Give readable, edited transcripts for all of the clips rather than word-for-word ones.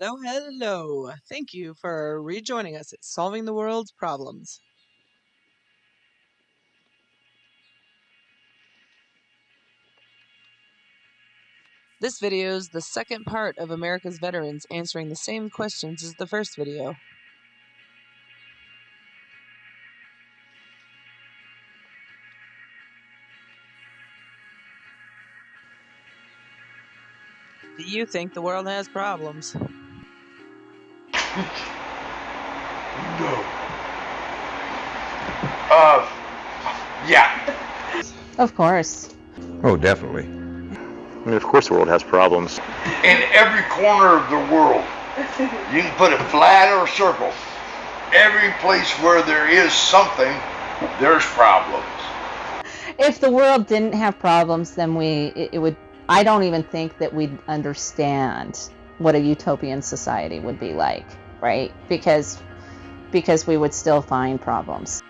Hello, hello. Thank you for rejoining us at Solving the World's Problems. This video is the second part of America's veterans answering the same questions as the first video. Do you think the world has problems? No. Yeah. Of course. Oh, definitely. I mean, of course the world has problems. In every corner of the world, you can put a flat or a circle. Every place where there is something, there's problems. If the world didn't have problems, then it would. I don't even think that we'd understand what a utopian society would be like, right? Because we would still find problems.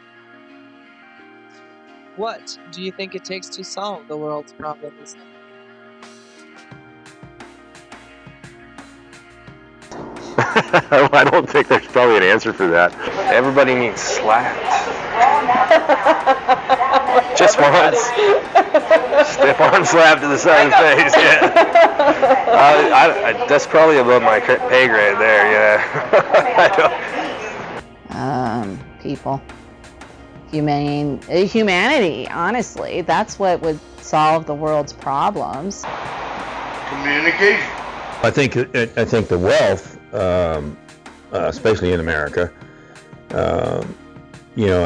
What do you think it takes to solve the world's problems? I don't think there's probably an answer for that. Everybody needs slapped. Just once. Stiff-arm slap to the side of the face, yeah. That's probably above my pay grade there, yeah. People. Humanity, honestly. That's what would solve the world's problems. Communication. I think the wealth, especially in America, I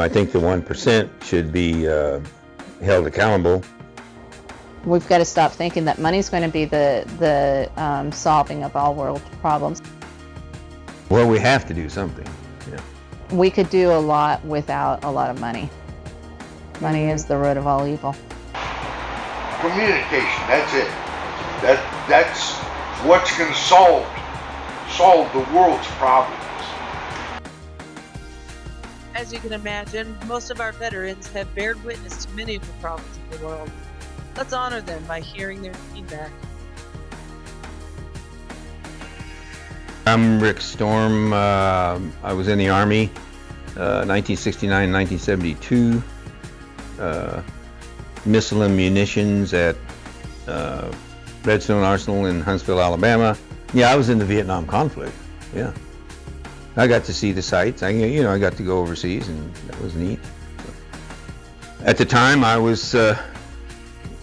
think the 1% should be held accountable. We've got to stop thinking that money's going to be the solving of all world problems. Well, we have to do something. Yeah. We could do a lot without a lot of money. Money is the root of all evil. Communication, that's it. That's what's going to solve the world's problems. As you can imagine, most of our veterans have bared witness to many of the problems of the world. Let's honor them by hearing their feedback. I'm Rick Storm. I was in the Army, 1969, 1972. Missile and munitions at Redstone Arsenal in Huntsville, Alabama. Yeah, I was in the Vietnam conflict. Yeah, I got to see the sights. I got to go overseas, and that was neat. At the time, I was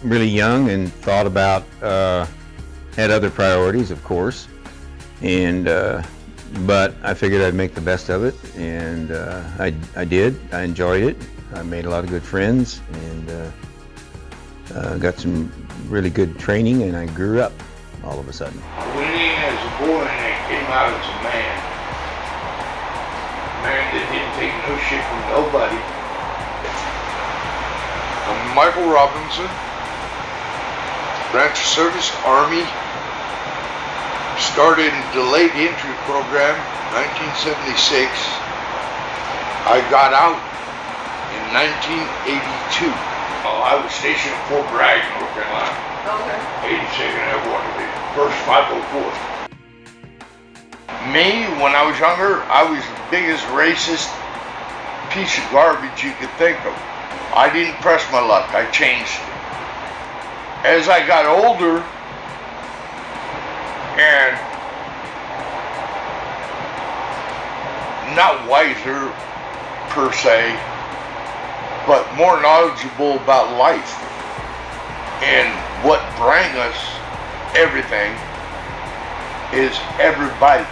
really young and thought about had other priorities, of course, and but I figured I'd make the best of it, and I did. I enjoyed it. I made a lot of good friends, and got some really good training, and I grew up all of a sudden. I went in as a boy and I came out as a man. A man that didn't take no shit from nobody. I'm Michael Robinson, branch of service, Army. Started in delayed entry program, 1976. I got out in 1982. I was stationed at Fort Bragg, North Carolina. Okay. 82nd Airborne Division, 1st 504th. Me, when I was younger, I was the biggest racist piece of garbage you could think of. I didn't press my luck, I changed it. As I got older, and not wiser per se, but more knowledgeable about life and what bring us everything is everybody.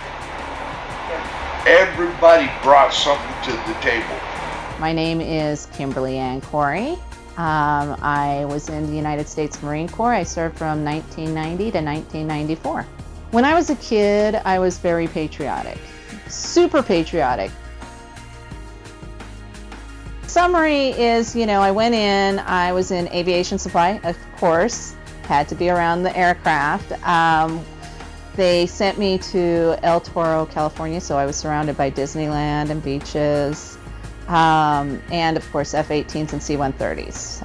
Everybody brought something to the table. My name is Kimberly Ann Corey. I was in the United States Marine Corps. I served from 1990 to 1994. When I was a kid, I was very patriotic, super patriotic. Summary is, I went in, I was in aviation supply, of course, had to be around the aircraft. They sent me to El Toro, California, so I was surrounded by Disneyland and beaches, and of course F-18s and C-130s.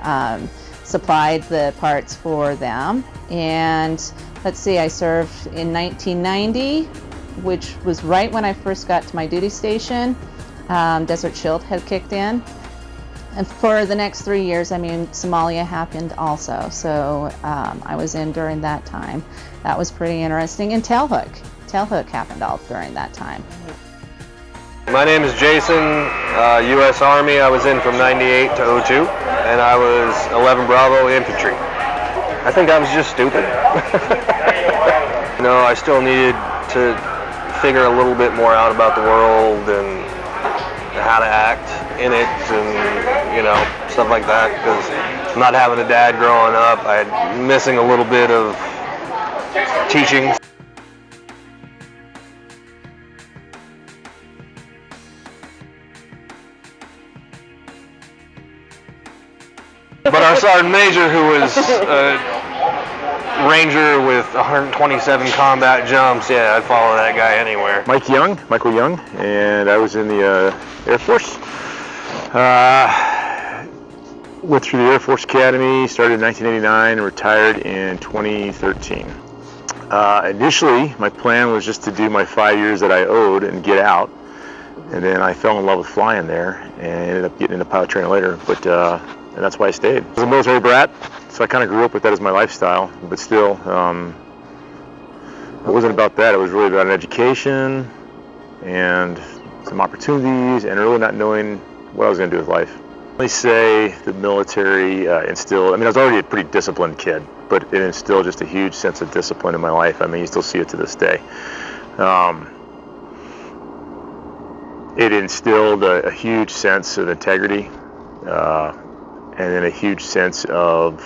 Supplied the parts for them, and let's see, I served in 1990 which was right when I first got to my duty station. Desert Shield had kicked in. And for the next 3 years, I mean, Somalia happened also. So I was in during that time. That was pretty interesting. And Tailhook happened all during that time. My name is Jason, U.S. Army. I was in from 98 to 02, and I was 11 Bravo Infantry. I think I was just stupid. You know, I still needed to figure a little bit more out about the world and how to act in it and, you know, stuff like that, because not having a dad growing up, I'm missing a little bit of teaching. But our Sergeant Major, who was a Ranger with 127 combat jumps, yeah, I'd follow that guy anywhere. Michael Young, and I was in the Air Force. Went through the Air Force Academy, started in 1989, and retired in 2013. Initially, my plan was just to do my 5 years that I owed and get out. And then I fell in love with flying there and ended up getting into pilot training later. But and that's why I stayed. I was a military brat, so I kind of grew up with that as my lifestyle. But still, it wasn't about that. It was really about an education and some opportunities, and really not knowing what I was going to do with life. I say the military instilled. I mean, I was already a pretty disciplined kid, but it instilled just a huge sense of discipline in my life. I mean, you still see it to this day. It instilled a huge sense of integrity, and then a huge sense of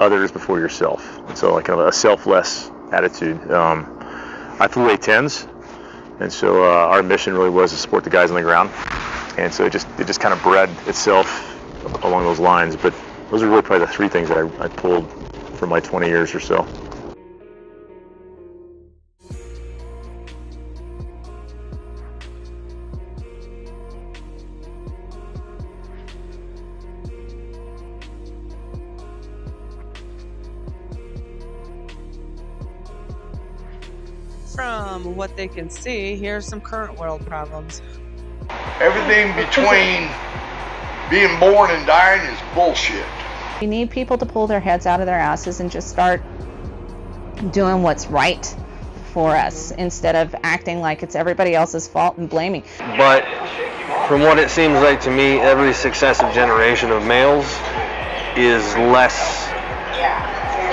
others before yourself. So like kind of a selfless attitude. I flew A-10s, and so our mission really was to support the guys on the ground. And so it just kind of bred itself along those lines. But those are really probably the three things that I pulled from my 20 years or so. From what they can see, here's some current world problems. Everything between being born and dying is bullshit. We need people to pull their heads out of their asses and just start doing what's right for us instead of acting like it's everybody else's fault and blaming. But from what it seems like to me, every successive generation of males is less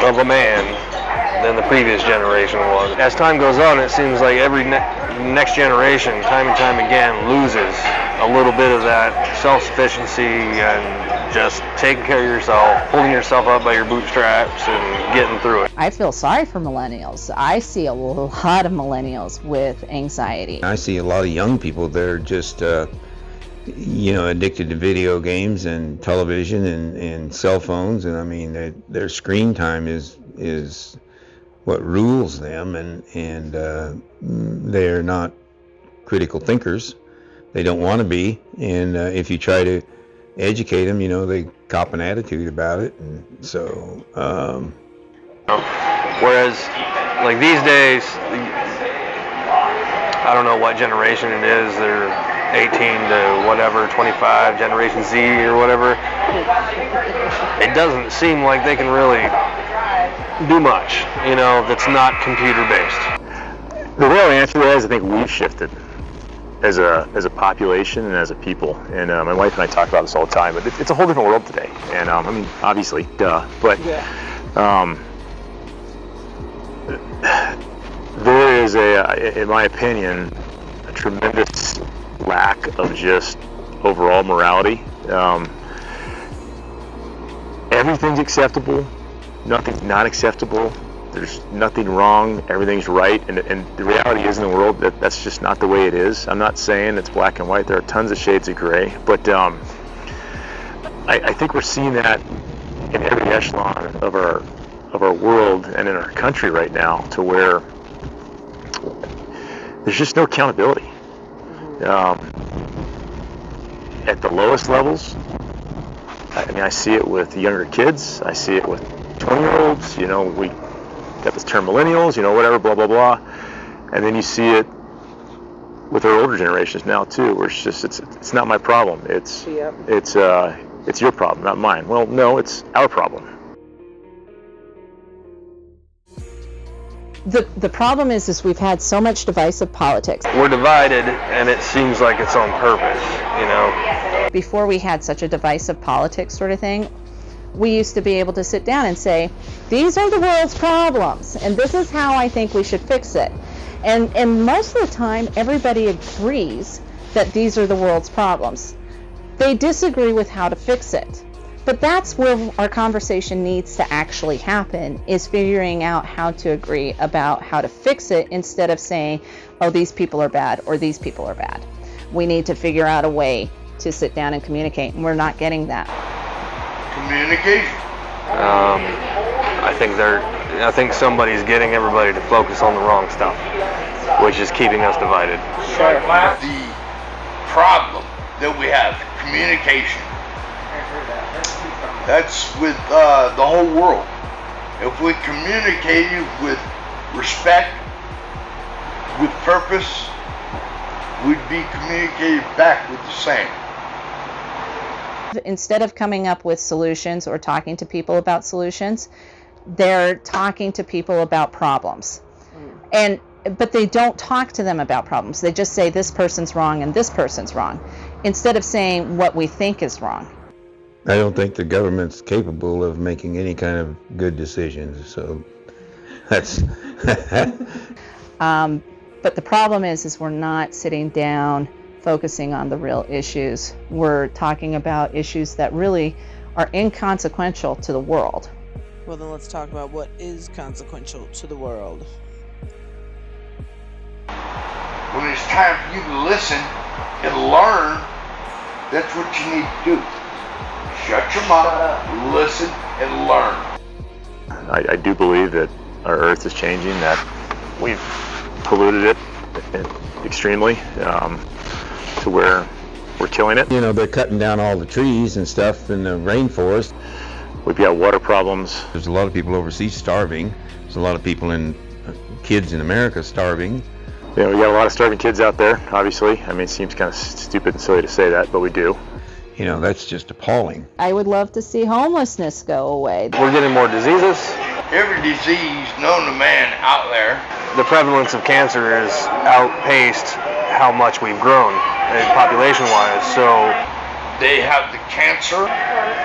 of a man than the previous generation was. As time goes on, it seems like every next generation, time and time again, loses a little bit of that self-sufficiency and just taking care of yourself, pulling yourself up by your bootstraps and getting through it. I feel sorry for millennials. I see a lot of millennials with anxiety. I see a lot of young people that are just, addicted to video games and television and cell phones, and I mean their screen time is what rules them, and they're not critical thinkers. They don't want to be, and if you try to educate them, they cop an attitude about it, and so. Whereas, like these days, I don't know what generation it is. They're 18 to whatever, 25, Generation Z or whatever. It doesn't seem like they can really do much, that's not computer based. The real answer to that is I think we've shifted as a population and as a people. And my wife and I talk about this all the time, but it's a whole different world today. And I mean, obviously, duh. But there is in my opinion, a tremendous lack of just overall morality. Everything's acceptable. Nothing's not acceptable. There's nothing wrong. Everything's right. And the reality is in the world that's just not the way it is. I'm not saying it's black and white. There are tons of shades of gray. But I think we're seeing that in every echelon of our world and in our country right now, to where there's just no accountability. At the lowest levels, I mean, I see it with younger kids. I see it with 20-year-olds. We got this term millennials, whatever, blah, blah, blah. And then you see it with our older generations now too, where it's not my problem. It's your problem, not mine. Well, no, it's our problem. The problem is we've had so much divisive politics. We're divided, and it seems like it's on purpose, you know? Before we had such a divisive politics sort of thing, we used to be able to sit down and say, these are the world's problems, and this is how I think we should fix it. And most of the time, everybody agrees that these are the world's problems. They disagree with how to fix it. But that's where our conversation needs to actually happen, is figuring out how to agree about how to fix it instead of saying, oh, these people are bad or these people are bad. We need to figure out a way to sit down and communicate, and we're not getting that. Communication. I think somebody's getting everybody to focus on the wrong stuff, which is keeping us divided. Sure. The problem that we have, communication. That's with the whole world. If we communicated with respect, with purpose, we'd be communicated back with the same. Instead of coming up with solutions or talking to people about solutions, they're talking to people about problems. But they don't talk to them about problems. They just say this person's wrong and this person's wrong, instead of saying what we think is wrong. I don't think the government's capable of making any kind of good decisions, so that's... But the problem is we're not sitting down focusing on the real issues. We're talking about issues that really are inconsequential to the world. Well, then let's talk about what is consequential to the world. When it's time for you to listen and learn, that's what you need to do. Shut your mouth, listen, and learn. I do believe that our Earth is changing, that we've polluted it extremely to where we're killing it. You know, they're cutting down all the trees and stuff in the rainforest. We've got water problems. There's a lot of people overseas starving. There's a lot of people kids in America starving. You know, we got a lot of starving kids out there, obviously. I mean, it seems kind of stupid and silly to say that, but we do. You know, that's just appalling. I would love to see homelessness go away. We're getting more diseases. Every disease known to man out there. The prevalence of cancer has outpaced how much we've grown population-wise, so They have the cancer.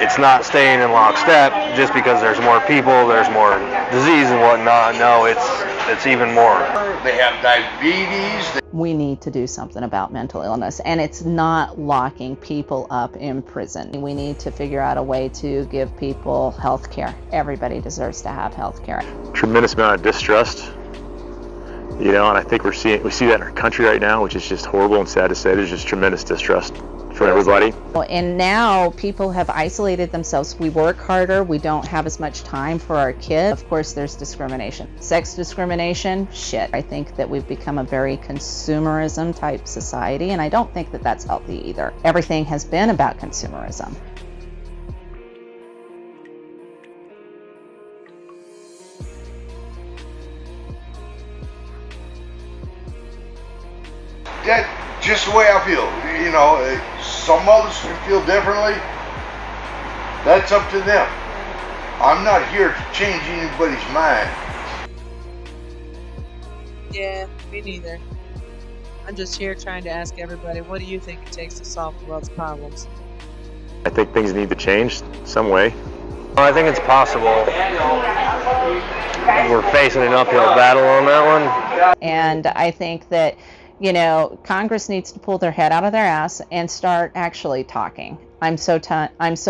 it's not staying in lockstep just because there's more people, there's more disease and whatnot. No, it's even more. They have diabetes. We need to do something about mental illness, and it's not locking people up in prison. We need to figure out a way to give people health care. Everybody deserves to have health care. Tremendous amount of distrust, you know, and I think we see that in our country right now, which is just horrible and sad to say. There's just tremendous distrust for everybody. And now people have isolated themselves. We work harder. We don't have as much time for our kids. Of course, there's discrimination. Sex discrimination, shit. I think that we've become a very consumerism type society, and I don't think that that's healthy either. Everything has been about consumerism. That's just the way I feel. You know, some others can feel differently. That's up to them. I'm not here to change anybody's mind. Yeah, me neither. I'm just here trying to ask everybody, what do you think it takes to solve the world's problems? I think things need to change some way. I think it's possible. We're facing an uphill battle on that one. And I think that, you know, Congress needs to pull their head out of their ass and start actually talking. I'm so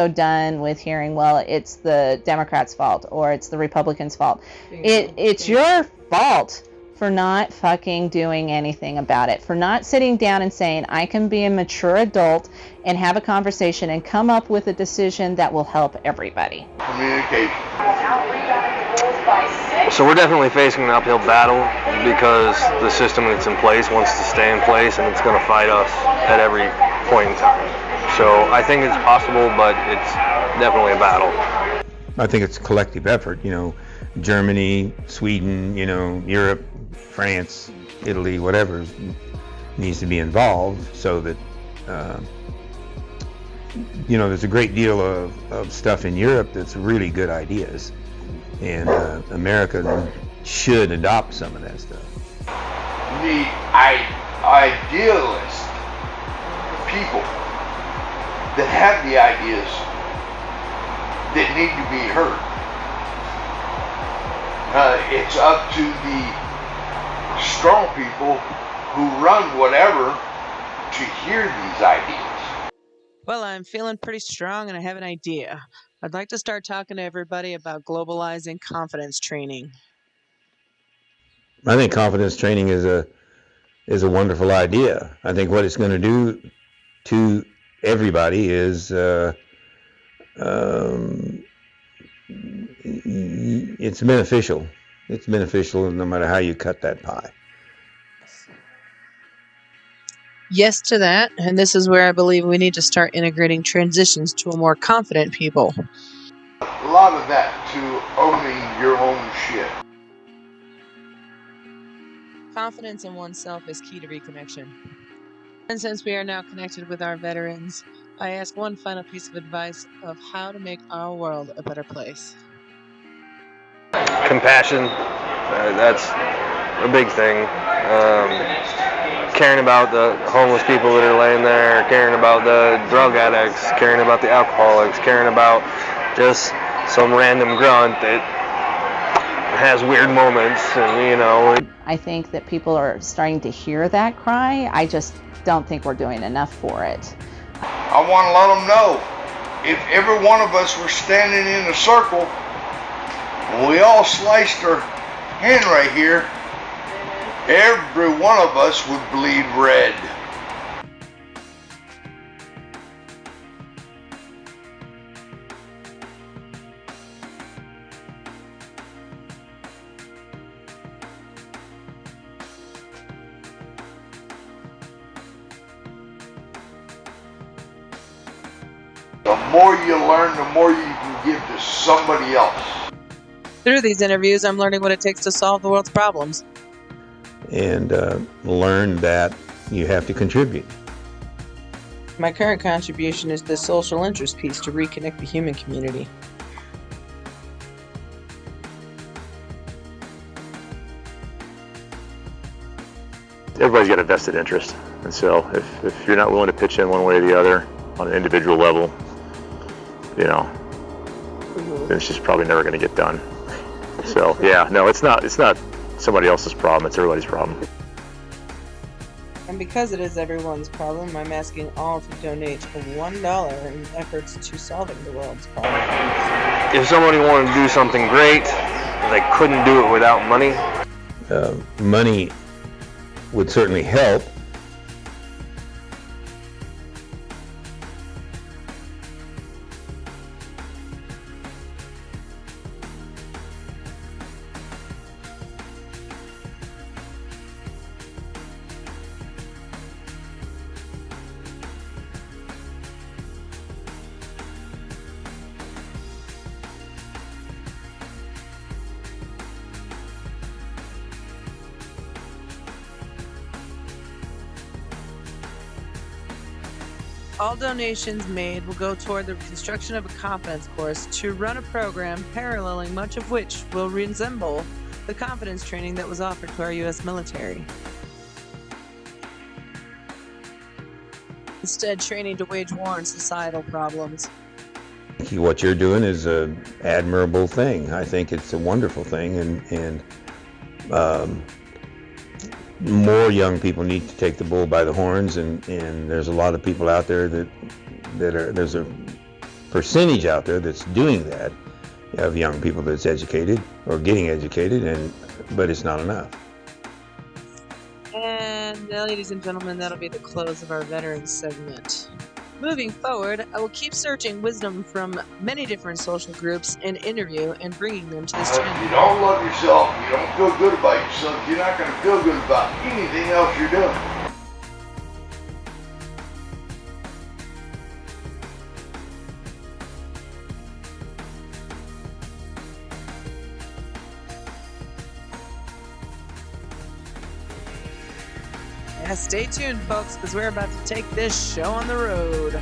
done with hearing, well, it's the Democrats' fault or it's the Republicans' fault. It's your fault for not fucking doing anything about it, for not sitting down and saying, I can be a mature adult and have a conversation and come up with a decision that will help everybody. Communication. So we're definitely facing an uphill battle because the system that's in place wants to stay in place, and it's going to fight us at every point in time. So I think it's possible, but it's definitely a battle. I think it's a collective effort, you know, Germany, Sweden, you know, Europe, France, Italy, whatever needs to be involved, so that there's a great deal of stuff in Europe that's really good ideas, and America should adopt some of that stuff. The idealist people that have the ideas that need to be heard. It's up to the strong people who run whatever to hear these ideas. Well, I'm feeling pretty strong and I have an idea. I'd like to start talking to everybody about globalizing confidence training. I think confidence training is a wonderful idea. I think what it's going to do to everybody is it's beneficial. It's beneficial no matter how you cut that pie. Yes to that, and this is where I believe we need to start integrating transitions to a more confident people. A lot of that to owning your own shit. Confidence in oneself is key to reconnection. And since we are now connected with our veterans, I ask one final piece of advice of how to make our world a better place. Compassion, that's a big thing. Caring about the homeless people that are laying there, caring about the drug addicts, caring about the alcoholics, caring about just some random grunt that has weird moments, and I think that people are starting to hear that cry. I just don't think we're doing enough for it. I want to let them know, if every one of us were standing in a circle and we all sliced our hand right here, every one of us would bleed red. The more you learn, the more you can give to somebody else. Through these interviews, I'm learning what it takes to solve the world's problems. And learn that you have to contribute. My current contribution is the social interest piece to reconnect the human community. Everybody's got a vested interest, and so if you're not willing to pitch in one way or the other on an individual level, then it's just probably never going to get done. So yeah, no, it's not somebody else's problem, it's everybody's problem. And because it is everyone's problem, I'm asking all to donate $1 in efforts to solving the world's problems. if somebody wanted to do something great, they couldn't do it without money. Money would certainly help. All donations made will go toward the construction of a confidence course to run a program paralleling much of which will resemble the confidence training that was offered to our U.S. military. Instead, training to wage war on societal problems. What you're doing is an admirable thing. I think it's a wonderful thing, and more young people need to take the bull by the horns, and there's a lot of people out there there's a percentage out there that's doing that, of young people that's educated or getting educated, but it's not enough. And ladies and gentlemen, that'll be the close of our veterans segment. Moving forward, I will keep searching wisdom from many different social groups and interview and bringing them to this If channel. you don't love yourself, you don't feel good about yourself, you're not going to feel good about anything else you're doing. Yeah, stay tuned, folks, because we're about to take this show on the road.